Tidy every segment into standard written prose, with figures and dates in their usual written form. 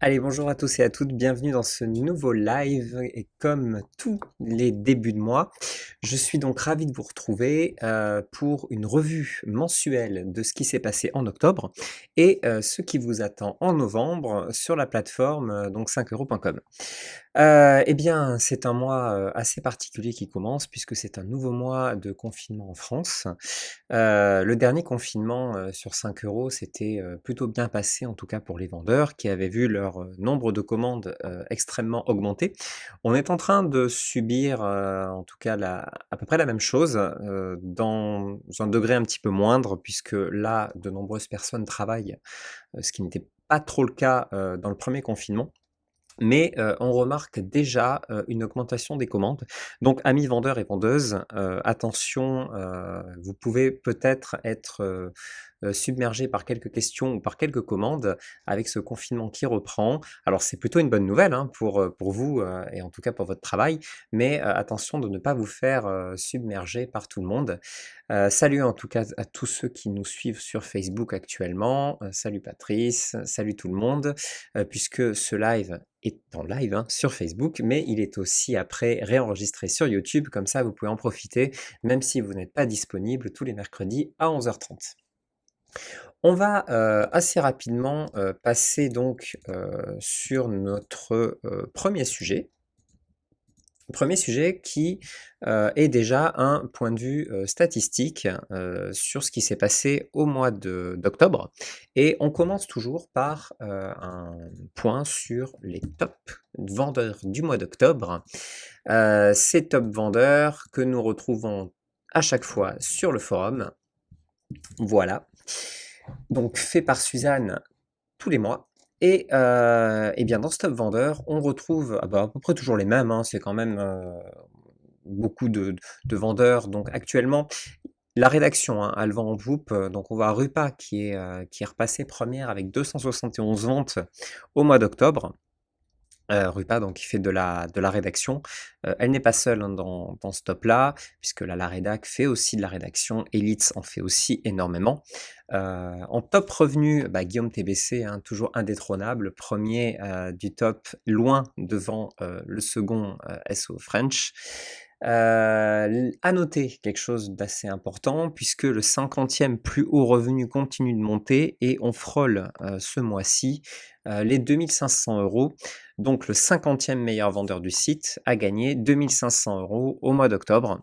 Allez, bonjour à tous et à toutes, bienvenue dans ce nouveau live et comme tous les débuts de mois, je suis donc ravi de vous retrouver pour une revue mensuelle de ce qui s'est passé en octobre et ce qui vous attend en novembre sur la plateforme donc 5euros.com. Eh bien, c'est un mois assez particulier qui commence puisque c'est un nouveau mois de confinement en France. Le dernier confinement, sur 5 euros, s'était, plutôt bien passé, en tout cas pour les vendeurs qui avaient vu leur, nombre de commandes, extrêmement augmenter. On est en train de subir, en tout cas la à peu près la même chose, dans un degré un petit peu moindre puisque là, de nombreuses personnes travaillent, ce qui n'était pas trop le cas, dans le premier confinement. Mais, on remarque déjà, une augmentation des commandes. Donc amis vendeurs et vendeuses, attention, vous pouvez peut-être être, submergés par quelques questions ou par quelques commandes avec ce confinement qui reprend. Alors c'est plutôt une bonne nouvelle, hein, pour vous, et en tout cas pour votre travail, mais, attention de ne pas vous faire, submerger par tout le monde. Salut en tout cas à tous ceux qui nous suivent sur Facebook actuellement. Salut Patrice, salut tout le monde, puisque ce live est en live, hein, sur Facebook, mais il est aussi après réenregistré sur YouTube, comme ça vous pouvez en profiter, même si vous n'êtes pas disponible tous les mercredis à 11h30. On va, assez rapidement, passer donc, sur notre, 1er sujet. 1er sujet qui, est déjà un point de vue, statistique, sur ce qui s'est passé au mois d'octobre et on commence toujours par, un point sur les top vendeurs du mois d'octobre. Ces top vendeurs que nous retrouvons à chaque fois sur le forum. Voilà, donc fait par Suzanne tous les mois et bien dans ce top vendeur, on retrouve, à peu près toujours les mêmes, hein, c'est quand même, beaucoup de vendeurs. Donc actuellement, la rédaction, hein, elle vend en poupe, donc on voit Rupa qui est repassée première avec 271 ventes au mois d'octobre. Rupa donc qui fait de la rédaction. Elle n'est pas seule, hein, dans ce top-là, puisque la rédac fait aussi de la rédaction, Elitz en fait aussi énormément. En top revenu, Guillaume TBC, hein, toujours indétrônable, premier du top, loin devant le second SO French. À noter quelque chose d'assez important, puisque le 50e plus haut revenu continue de monter et on frôle ce mois-ci les 2500 €. Donc le 50e meilleur vendeur du site a gagné 2500 € au mois d'octobre.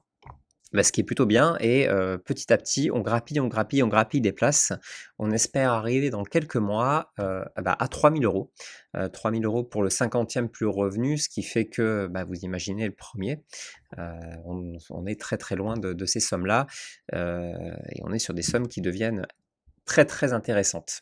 Ce qui est plutôt bien et petit à petit, on grappille, on grappille, on grappille des places. On espère arriver dans quelques mois, à 3 000 €. 3 000 € pour le 50e plus haut revenu, ce qui fait que, vous imaginez le premier. On est très, très loin de ces sommes-là, et on est sur des sommes qui deviennent très, très intéressantes.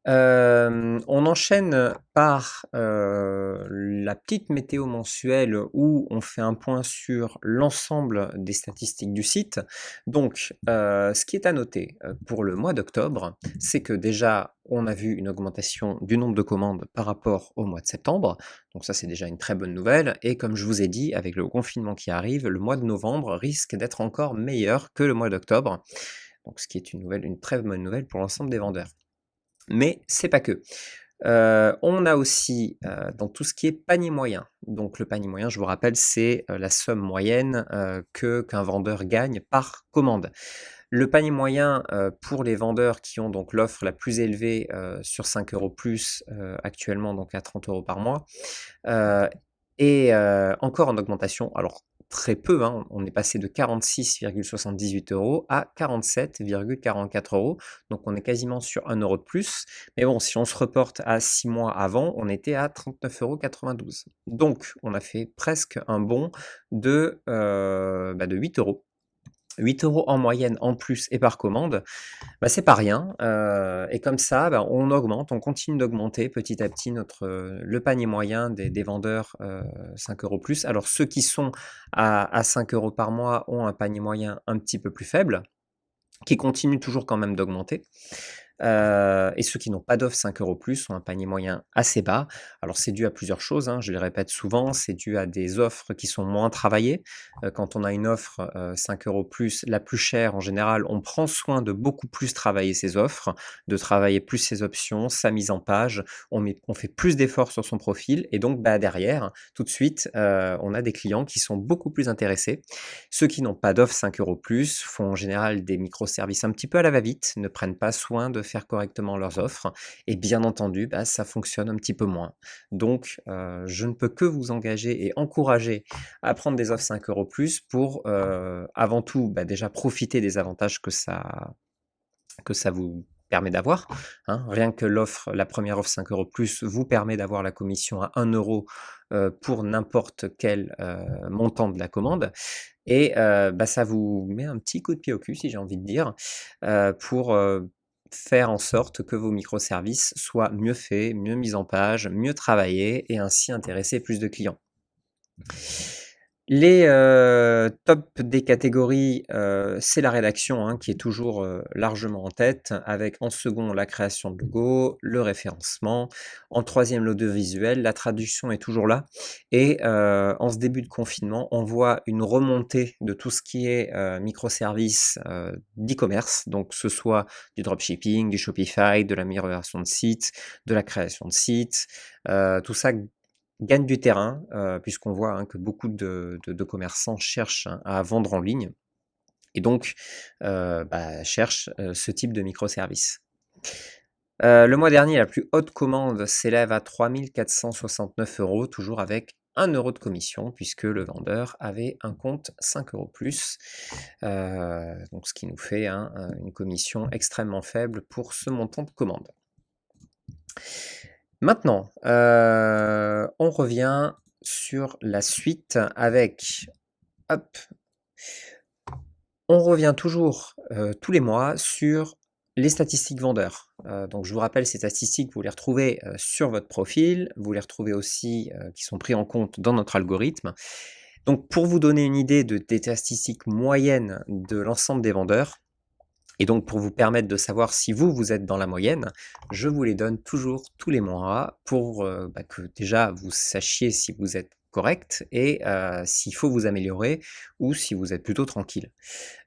On enchaîne par, la petite météo mensuelle où on fait un point sur l'ensemble des statistiques du site. Donc, ce qui est à noter, pour le mois d'octobre, c'est que déjà, on a vu une augmentation du nombre de commandes par rapport au mois de septembre. Donc ça, c'est déjà une très bonne nouvelle et comme je vous ai dit, avec le confinement qui arrive, le mois de novembre risque d'être encore meilleur que le mois d'octobre. Donc ce qui est une très bonne nouvelle pour l'ensemble des vendeurs. Mais c'est pas que. On a aussi, dans tout ce qui est panier moyen. Donc le panier moyen, je vous rappelle, c'est, la somme moyenne, qu'un vendeur gagne par commande. Le panier moyen, pour les vendeurs qui ont donc l'offre la plus élevée, sur 5 € plus, actuellement donc à 30 € par mois, heu encore en augmentation. Alors très peu, hein, on est passé de 46,78 € à 47,44 €, donc on est quasiment sur 1 € de plus. Mais bon, si on se reporte à 6 mois avant, on était à 39,92 €. Donc on a fait presque un bond de 8 €. 8 € en moyenne en plus et par commande, c'est pas rien, et comme ça, on augmente, on continue d'augmenter petit à petit le panier moyen des vendeurs, 5 € plus. Alors ceux qui sont à 5 € par mois ont un panier moyen un petit peu plus faible, qui continue toujours quand même d'augmenter. Et ceux qui n'ont pas d'offre 5 € plus ont un panier moyen assez bas. Alors c'est dû à plusieurs choses, hein, je le répète souvent, c'est dû à des offres qui sont moins travaillées. Quand on a une offre, 5 € plus, la plus chère en général, on prend soin de beaucoup plus travailler ses offres, de travailler plus ses options, sa mise en page. On fait plus d'efforts sur son profil et donc derrière, tout de suite, on a des clients qui sont beaucoup plus intéressés. Ceux qui n'ont pas d'offre 5 € plus font en général des microservices un petit peu à la va-vite, ne prennent pas soin de faire correctement leurs offres et bien entendu, ça fonctionne un petit peu moins. Donc je ne peux que vous engager et encourager à prendre des offres 5 € plus pour, avant tout, déjà profiter des avantages que ça vous permet d'avoir, hein. Rien que la première offre 5 € plus vous permet d'avoir la commission à 1 €, pour n'importe quel, montant de la commande et ça vous met un petit coup de pied au cul, si j'ai envie de dire, pour, faire en sorte que vos microservices soient mieux faits, mieux mis en page, mieux travaillés et ainsi intéresser plus de clients. Les, top des catégories, c'est la rédaction, hein, qui est toujours, largement en tête, avec en second la création de logo, le référencement, en troisième l'audiovisuel, la traduction est toujours là et en ce début de confinement, on voit une remontée de tout ce qui est, microservices, d'e-commerce, donc que ce soit du dropshipping, du Shopify, de l'amélioration de site, de la création de sites, tout ça gagne du terrain, puisqu'on voit, hein, que beaucoup de commerçants cherchent, hein, à vendre en ligne et donc cherchent, ce type de microservice. Le mois dernier, la plus haute commande s'élève à 3 469 €, toujours avec 1 € de commission puisque le vendeur avait un compte 5 € plus, donc ce qui nous fait, hein, une commission extrêmement faible pour ce montant de commande. Maintenant, on revient sur la suite avec hop, on revient toujours, tous les mois sur les statistiques vendeurs. Donc je vous rappelle, ces statistiques, vous les retrouvez, sur votre profil, vous les retrouvez aussi, qui sont pris en compte dans notre algorithme. Donc pour vous donner une idée des statistiques moyennes de l'ensemble des vendeurs, et donc pour vous permettre de savoir si vous êtes dans la moyenne, je vous les donne toujours tous les mois pour, que déjà vous sachiez si vous êtes correct et s'il faut vous améliorer ou si vous êtes plutôt tranquille.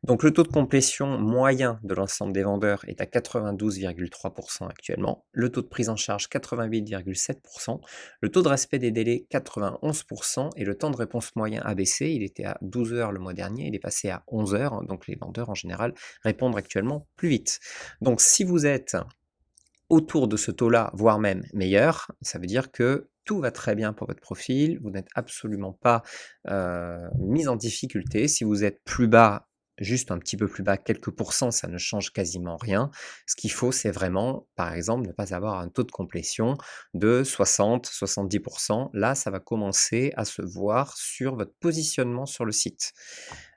Donc le taux de complétion moyen de l'ensemble des vendeurs est à 92,3 % actuellement, le taux de prise en charge 88,7 %, le taux de respect des délais 91 % et le temps de réponse moyen a baissé, il était à 12 heures le mois dernier, il est passé à 11 heures, donc les vendeurs en général répondent actuellement plus vite. Donc si vous êtes autour de ce taux-là, voire même meilleur, ça veut dire que tout va très bien pour votre profil, vous n'êtes absolument pas, mis en difficulté. Si vous êtes plus bas, juste un petit peu plus bas, quelques pourcents, ça ne change quasiment rien. Ce qu'il faut, c'est vraiment, par exemple, ne pas avoir un taux de complétion de 60-70 %. Là, ça va commencer à se voir sur votre positionnement sur le site.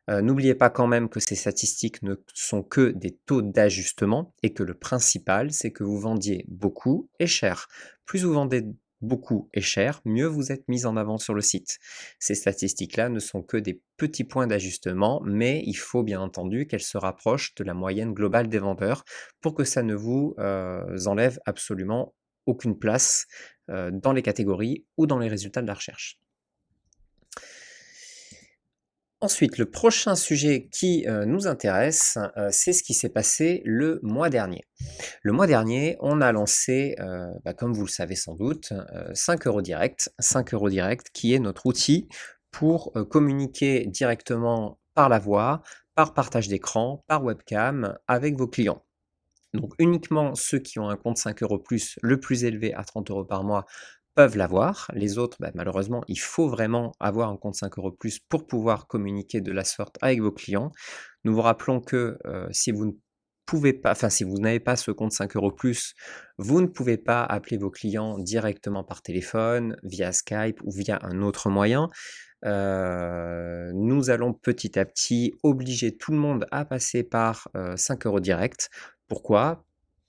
N'oubliez pas quand même que ces statistiques ne sont que des taux d'ajustement et que le principal, c'est que vous vendiez beaucoup et cher. Plus vous vendez beaucoup et cher, mieux vous êtes mis en avant sur le site. Ces statistiques-là ne sont que des petits points d'ajustement, mais il faut bien entendu qu'elles se rapprochent de la moyenne globale des vendeurs pour que ça ne vous enlève absolument aucune place dans les catégories ou dans les résultats de la recherche. Ensuite, le prochain sujet qui, nous intéresse, c'est ce qui s'est passé le mois dernier. Le mois dernier, on a lancé, comme vous le savez sans doute, 5 € Direct. 5 € Direct qui est notre outil pour, communiquer directement par la voix, par partage d'écran, par webcam avec vos clients. Donc uniquement ceux qui ont un compte 5 € plus, le plus élevé à 30 € par mois, peuvent l'avoir. Les autres, malheureusement, il faut vraiment avoir un compte 5 € plus pour pouvoir communiquer de la sorte avec vos clients. Nous vous rappelons que, si vous ne pouvez pas, enfin si vous n'avez pas ce compte 5 € plus, vous ne pouvez pas appeler vos clients directement par téléphone, via Skype ou via un autre moyen. Nous allons petit à petit obliger tout le monde à passer par, 5 € Direct. Pourquoi?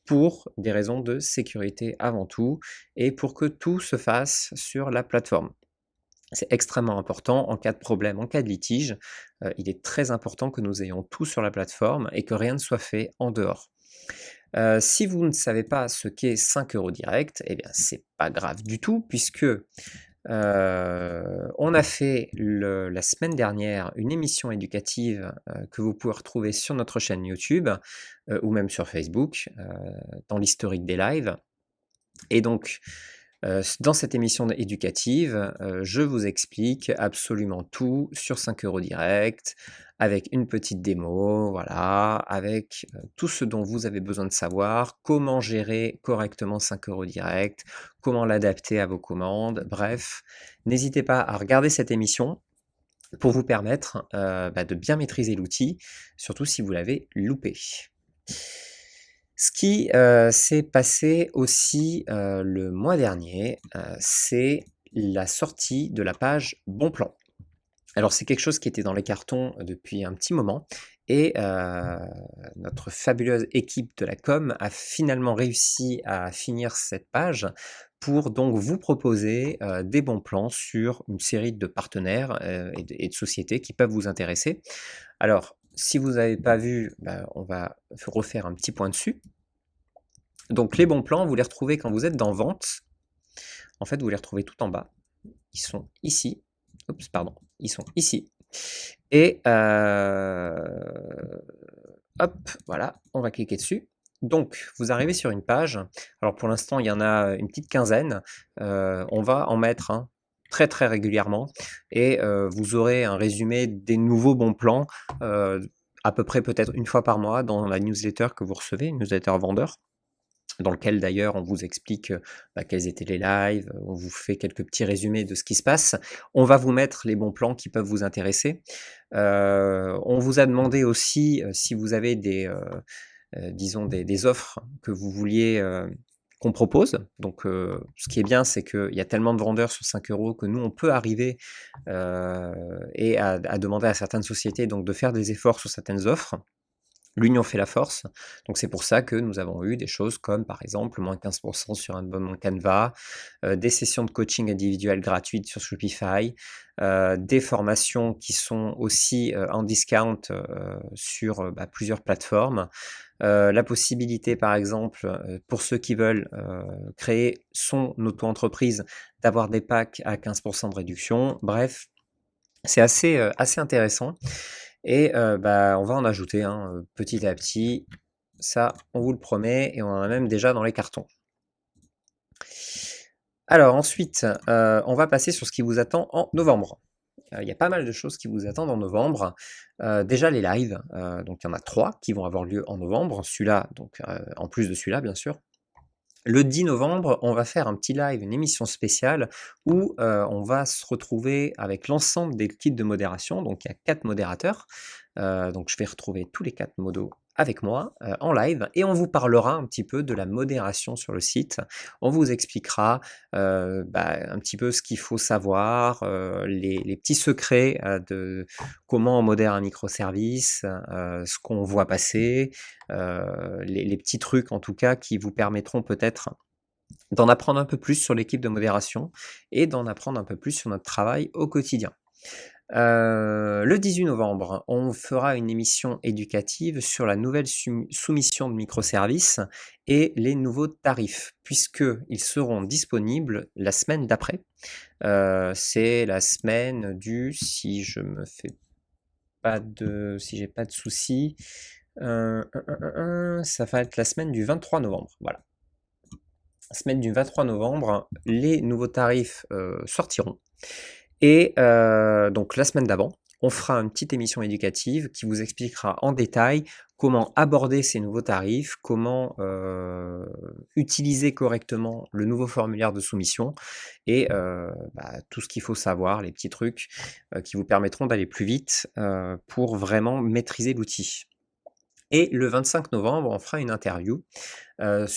Pour des raisons de sécurité avant tout et pour que tout se fasse sur la plateforme. C'est extrêmement important en cas de problème, en cas de litige, il est très important que nous ayons tout sur la plateforme et que rien ne soit fait en dehors. Si vous ne savez pas ce qu'est 5 € direct, eh bien, c'est pas grave du tout puisque, on a fait la semaine dernière une émission éducative, que vous pouvez retrouver sur notre chaîne YouTube, ou même sur Facebook, dans l'historique des lives et donc dans cette émission éducative, je vous explique absolument tout sur 5 € direct, avec une petite démo, voilà, avec, tout ce dont vous avez besoin de savoir, comment gérer correctement 5 € direct, comment l'adapter à vos commandes, bref. N'hésitez pas à regarder cette émission pour vous permettre, de bien maîtriser l'outil, surtout si vous l'avez loupé. Ce qui, s'est passé aussi, le mois dernier, c'est la sortie de la page Bons plans. Alors c'est quelque chose qui était dans les cartons depuis un petit moment et notre fabuleuse équipe de la com a finalement réussi à finir cette page pour donc vous proposer, des bons plans sur une série de partenaires, et de sociétés qui peuvent vous intéresser. Alors si vous n'avez pas vu, on va refaire un petit point dessus. Donc les bons plans, vous les retrouvez quand vous êtes dans Vente. En fait, vous les retrouvez tout en bas. Ils sont ici. Oups, pardon. Ils sont ici. Et hop, voilà, on va cliquer dessus. Donc, vous arrivez sur une page. Alors pour l'instant, il y en a une petite quinzaine. On va en mettre très très régulièrement. Et vous aurez un résumé des nouveaux bons plans à peu près peut-être une fois par mois dans la newsletter que vous recevez, une newsletter vendeur, dans lequel d'ailleurs on vous explique quels étaient les lives, on vous fait quelques petits résumés de ce qui se passe. On va vous mettre les bons plans qui peuvent vous intéresser. On vous a demandé aussi si vous avez disons des offres que vous vouliez qu'on propose. Donc ce qui est bien, c'est qu'il y a tellement de vendeurs sur 5 € que nous, on peut arriver et à demander à certaines sociétés donc, de faire des efforts sur certaines offres. L'union fait la force, donc c'est pour ça que nous avons eu des choses comme par exemple moins 15% sur un abonnement Canva, des sessions de coaching individuelles gratuites sur Shopify, des formations qui sont aussi en discount sur plusieurs plateformes, la possibilité par exemple pour ceux qui veulent créer son auto-entreprise d'avoir des packs à 15% de réduction, bref, c'est assez intéressant. Et on va en ajouter petit à petit, ça on vous le promet et on en a même déjà dans les cartons. Alors ensuite, on va passer sur ce qui vous attend en novembre. Il y a pas mal de choses qui vous attendent en novembre. Déjà les lives, donc il y en a 3 qui vont avoir lieu en novembre. Celui-là donc en plus de celui-là bien sûr. Le 10 novembre, on va faire un petit live, une émission spéciale où on va se retrouver avec l'ensemble des kits de modération. Donc il y a 4 modérateurs. Donc je vais retrouver tous les 4 modos avec moi en live et on vous parlera un petit peu de la modération sur le site. On vous expliquera un petit peu ce qu'il faut savoir, les petits secrets de comment on modère un microservice, ce qu'on voit passer, les petits trucs en tout cas qui vous permettront peut-être d'en apprendre un peu plus sur l'équipe de modération et d'en apprendre un peu plus sur notre travail au quotidien. Le 18 novembre, on fera une émission éducative sur la nouvelle soumission de microservices et les nouveaux tarifs, puisqu'ils seront disponibles la semaine d'après. C'est la semaine du, si j'ai pas de soucis, ça va être la semaine du 23 novembre, voilà. La semaine du 23 novembre, les nouveaux tarifs sortiront. Et donc la semaine d'avant, on fera une petite émission éducative qui vous expliquera en détail comment aborder ces nouveaux tarifs, comment utiliser correctement le nouveau formulaire de soumission et tout ce qu'il faut savoir, les petits trucs qui vous permettront d'aller plus vite pour vraiment maîtriser l'outil. Et le 25 novembre, on fera une interview avec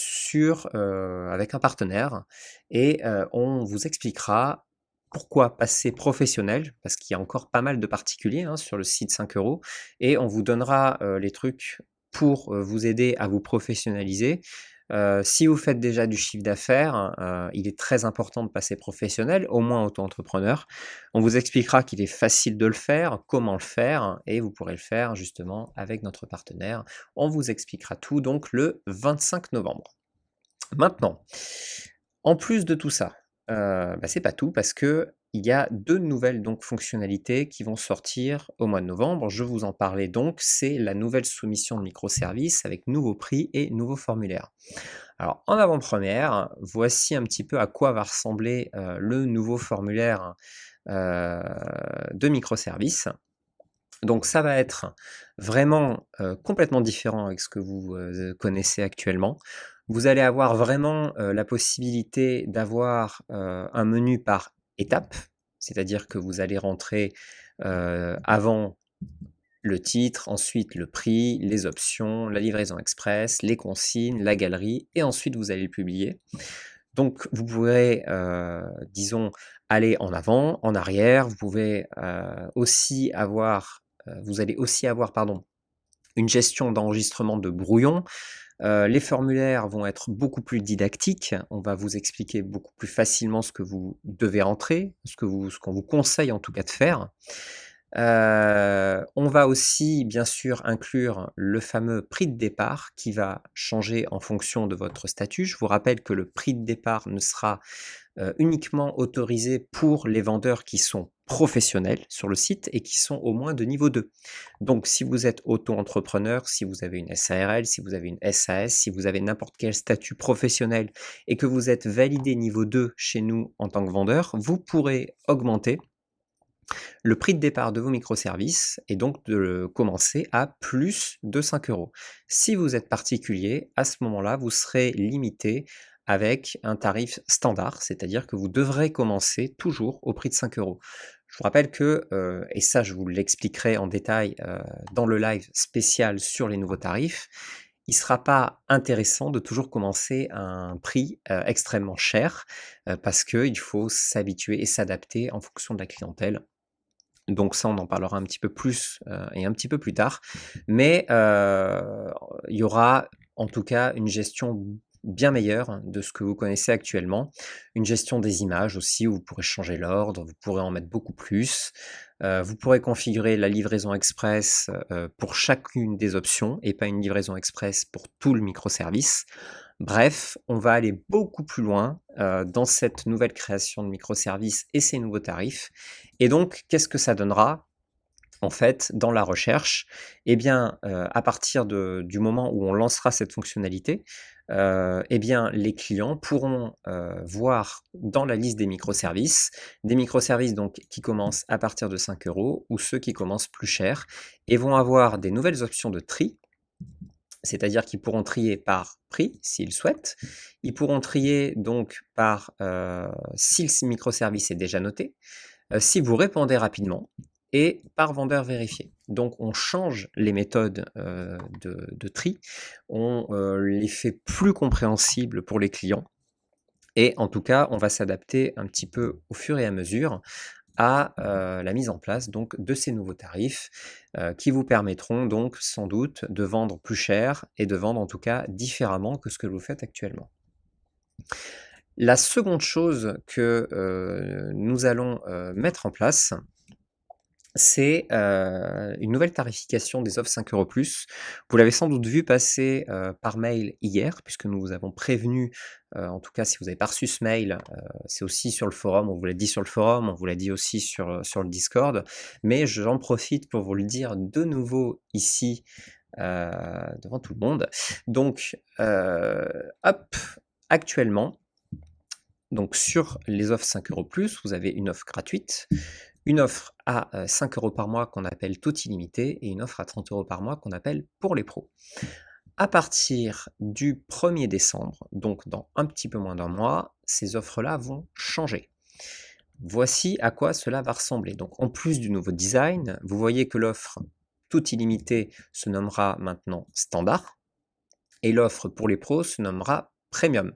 un partenaire et on vous expliquera pourquoi passer professionnel, parce qu'il y a encore pas mal de particuliers sur le site 5 € et on vous donnera les trucs pour vous aider à vous professionnaliser. Si vous faites déjà du chiffre d'affaires, il est très important de passer professionnel, au moins auto-entrepreneur. On vous expliquera qu'il est facile de le faire, comment le faire et vous pourrez le faire justement avec notre partenaire. On vous expliquera tout donc le 25 novembre. Maintenant, en plus de tout ça, c'est pas tout parce qu'il y a 2 nouvelles donc fonctionnalités qui vont sortir au mois de novembre. Je vous en parlais donc, c'est la nouvelle soumission de microservices avec nouveaux prix et nouveaux formulaires. Alors en avant-première, voici un petit peu à quoi va ressembler, le nouveau formulaire, heu, de microservices. Donc ça va être vraiment, complètement différent avec ce que vous, connaissez actuellement. Vous allez avoir vraiment, la possibilité d'avoir, un menu par étapes, c'est-à-dire que vous allez rentrer, avant le titre, ensuite le prix, les options, la livraison express, les consignes, la galerie et ensuite vous allez le publier. Donc vous pourrez, disons, aller en avant, en arrière. Vous pouvez, aussi avoir, vous allez aussi avoir, pardon, une gestion d'enregistrement de brouillon. Les formulaires vont être beaucoup plus didactiques. On va vous expliquer beaucoup plus facilement ce que vous devez entrer, ce qu'on vous conseille en tout cas de faire. On va aussi bien sûr inclure le fameux prix de départ qui va changer en fonction de votre statut. Je vous rappelle que le prix de départ ne sera, uniquement autorisé pour les vendeurs qui sont professionnels sur le site et qui sont au moins de niveau 2. Donc si vous êtes auto-entrepreneur, si vous avez une SARL, si vous avez une SAS, si vous avez n'importe quel statut professionnel et que vous êtes validé niveau 2 chez nous en tant que vendeur, vous pourrez augmenter le prix de départ de vos microservices est donc de commencer à plus de 5 euros. Si vous êtes particulier, à ce moment-là, vous serez limité avec un tarif standard, c'est-à-dire que vous devrez commencer toujours au prix de 5 euros. Je vous rappelle que, et ça je vous l'expliquerai en détail dans le live spécial sur les nouveaux tarifs, il ne sera pas intéressant de toujours commencer à un prix extrêmement cher parce qu'il faut s'habituer et s'adapter en fonction de la clientèle. Donc ça, on en parlera un petit peu plus, et un petit peu plus tard. Mais, il y aura en tout cas une gestion bien meilleure de ce que vous connaissez actuellement. Une gestion des images aussi où vous pourrez changer l'ordre, vous pourrez en mettre beaucoup plus. Vous pourrez configurer la livraison express, pour chacune des options et pas une livraison express pour tout le microservice. Bref, on va aller beaucoup plus loin, dans cette nouvelle création de microservices et ces nouveaux tarifs. Et donc, qu'est-ce que ça donnera? En fait, dans la recherche, eh bien, à partir du moment où on lancera cette fonctionnalité, eh bien, les clients pourront, voir dans la liste des microservices donc qui commencent à partir de 5 euros ou ceux qui commencent plus cher et vont avoir des nouvelles options de tri. C'est-à-dire qu'ils pourront trier par prix, s'ils souhaitent. Ils pourront trier donc par, si le microservice est déjà noté, si vous répondez rapidement et par vendeur vérifié. Donc on change les méthodes, de tri, on, les fait plus compréhensibles pour les clients et en tout cas, on va s'adapter un petit peu au fur et à mesure à, la mise en place donc de ces nouveaux tarifs, qui vous permettront donc sans doute de vendre plus cher et de vendre en tout cas différemment que ce que vous faites actuellement. La seconde chose que, nous allons, mettre en place, c'est, une nouvelle tarification des offres 5 euros plus. Vous l'avez sans doute vu passer, par mail hier puisque nous vous avons prévenu, en tout cas si vous avez pas reçu ce mail, c'est aussi sur le forum, on vous l'a dit sur le forum, on vous l'a dit aussi sur le Discord, mais j'en profite pour vous le dire de nouveau ici, devant tout le monde. Donc, hop, actuellement, donc sur les offres 5 euros plus, vous avez une offre gratuite, une offre à, 5 euros par mois qu'on appelle toute illimitée et une offre à 30 euros par mois qu'on appelle pour les pros. À partir du 1er décembre, donc dans un petit peu moins d'un mois, ces offres-là vont changer. Voici à quoi cela va ressembler. Donc en plus du nouveau design, vous voyez que l'offre toute illimitée se nommera maintenant standard et l'offre pour les pros se nommera premium.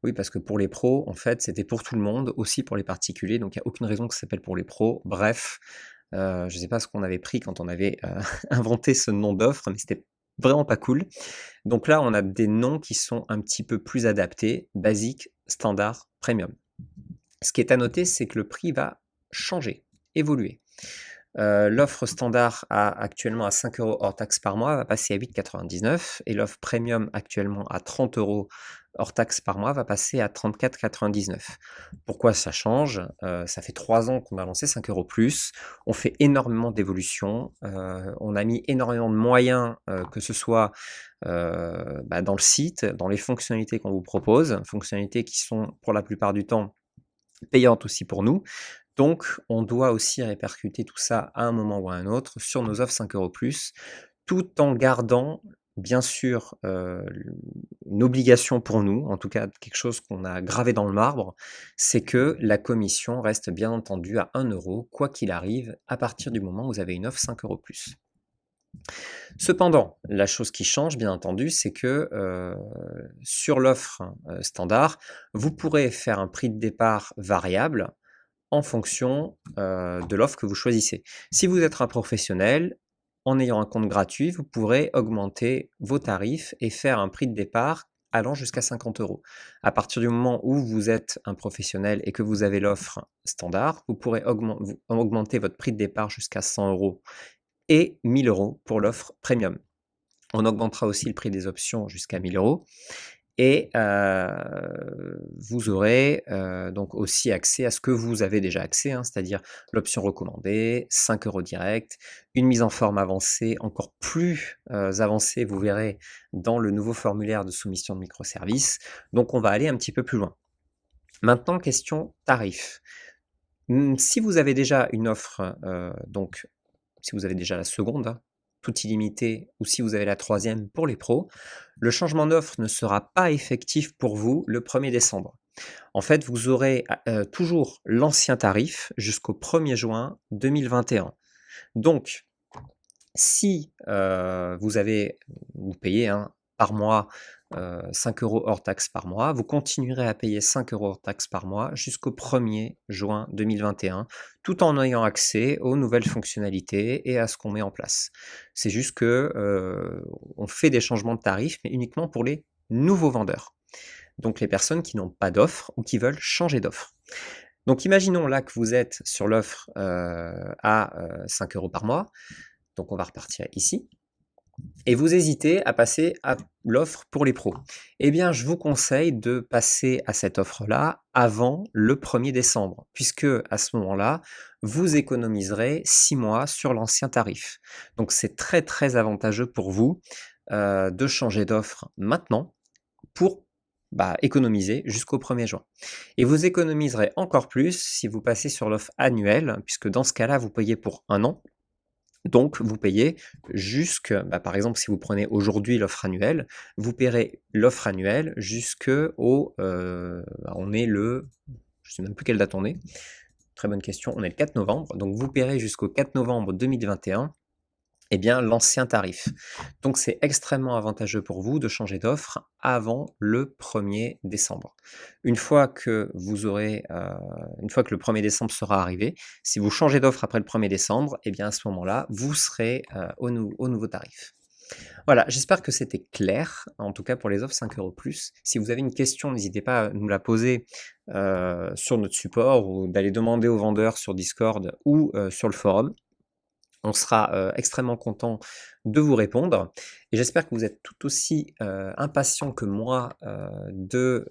Oui, parce que pour les pros, en fait, c'était pour tout le monde, aussi pour les particuliers, donc il y a aucune raison que ça s'appelle pour les pros. Bref, je sais pas ce qu'on avait pris quand on avait, inventé ce nom d'offre, mais c'était vraiment pas cool. Donc là, on a des noms qui sont un petit peu plus adaptés, basique, standard, premium. Ce qui est à noter, c'est que le prix va changer, évoluer. L'offre standard actuellement à 5 € hors taxe par mois va passer à 8,99 et l'offre premium actuellement à 30 € hors taxe par mois va passer à 34,99. Pourquoi ça change? Ça fait 3 ans qu'on a lancé 5 € plus. On fait énormément d'évolutions. On a mis énormément de moyens, que ce soit dans le site, dans les fonctionnalités qu'on vous propose, fonctionnalités qui sont pour la plupart du temps payantes aussi pour nous. Donc, on doit aussi répercuter tout ça à un moment ou à un autre sur nos offres 5 € plus, tout en gardant, bien sûr, une obligation pour nous, en tout cas quelque chose qu'on a gravé dans le marbre, c'est que la commission reste bien entendu à 1 €, quoi qu'il arrive, à partir du moment où vous avez une offre 5 € plus. Cependant, la chose qui change, bien entendu, c'est que, sur l'offre, standard, vous pourrez faire un prix de départ variable en fonction, de l'offre que vous choisissez. Si vous êtes un professionnel, en ayant un compte gratuit, vous pourrez augmenter vos tarifs et faire un prix de départ allant jusqu'à 50 €. À partir du moment où vous êtes un professionnel et que vous avez l'offre standard, vous pourrez augmenter votre prix de départ jusqu'à 100 € et 1 000 € pour l'offre premium. On augmentera aussi le prix des options jusqu'à 1 000 € et vous aurez, donc aussi accès à ce que vous avez déjà accès, hein, c'est-à-dire l'option recommandée, 5 € direct, une mise en forme avancée, encore plus, avancée, vous verrez dans le nouveau formulaire de soumission de microservices. Donc on va aller un petit peu plus loin. Maintenant, question tarif. Si vous avez déjà une offre, donc si vous avez déjà la seconde, hein, tout illimité, ou si vous avez la troisième pour les pros, le changement d'offre ne sera pas effectif pour vous le 1er décembre. En fait, vous aurez toujours l'ancien tarif jusqu'au 1er juin 2021. Donc, si vous payez par mois 5 € hors taxe par mois, vous continuerez à payer 5 € hors taxe par mois jusqu'au 1er juin 2021, tout en ayant accès aux nouvelles fonctionnalités et à ce qu'on met en place. C'est juste que on fait des changements de tarifs, mais uniquement pour les nouveaux vendeurs. Donc les personnes qui n'ont pas d'offre ou qui veulent changer d'offre. Donc imaginons là que vous êtes sur l'offre à 5 € par mois. Donc on va repartir ici. Et vous hésitez à passer à l'offre pour les pros. Eh bien, je vous conseille de passer à cette offre-là avant le 1er décembre, puisque à ce moment-là, vous économiserez 6 mois sur l'ancien tarif. Donc c'est très très avantageux pour vous de changer d'offre maintenant pour économiser jusqu'au 1er juin. Et vous économiserez encore plus si vous passez sur l'offre annuelle, puisque dans ce cas-là, vous payez pour 1 an. Donc vous payez par exemple, si vous prenez aujourd'hui l'offre annuelle, vous paierez l'offre annuelle jusqu'au, on est le je sais même plus quelle date on est. Très bonne question, on est le 4 novembre, donc vous paierez jusqu'au 4 novembre 2021 l'ancien tarif. Donc c'est extrêmement avantageux pour vous de changer d'offre avant le 1er décembre. Une fois que le 1er décembre sera arrivé, si vous changez d'offre après le 1er décembre, à ce moment-là, vous serez au nouveau tarif. Voilà, j'espère que c'était clair, en tout cas pour les offres 5 € plus. Si vous avez une question, n'hésitez pas à nous la poser sur notre support ou d'aller demander aux vendeurs sur Discord ou sur le forum. On sera extrêmement content de vous répondre et j'espère que vous êtes tout aussi impatient que moi de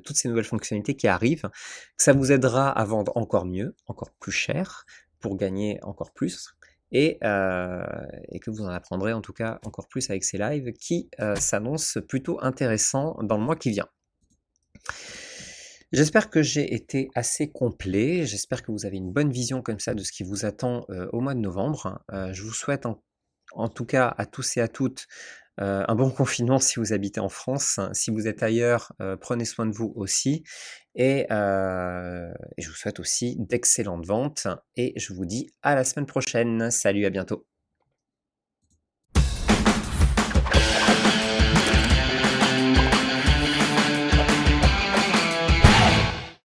toutes ces nouvelles fonctionnalités qui arrivent, que ça vous aidera à vendre encore mieux, encore plus cher, pour gagner encore plus et que vous en apprendrez en tout cas encore plus avec ces lives qui s'annoncent plutôt intéressants dans le mois qui vient. J'espère que j'ai été assez complet, j'espère que vous avez une bonne vision comme ça de ce qui vous attend, au mois de novembre. Je vous souhaite en tout cas à tous et à toutes, un bon confinement si vous habitez en France. Si vous êtes ailleurs, prenez soin de vous aussi et je vous souhaite aussi d'excellentes ventes et je vous dis à la semaine prochaine. Salut, à bientôt.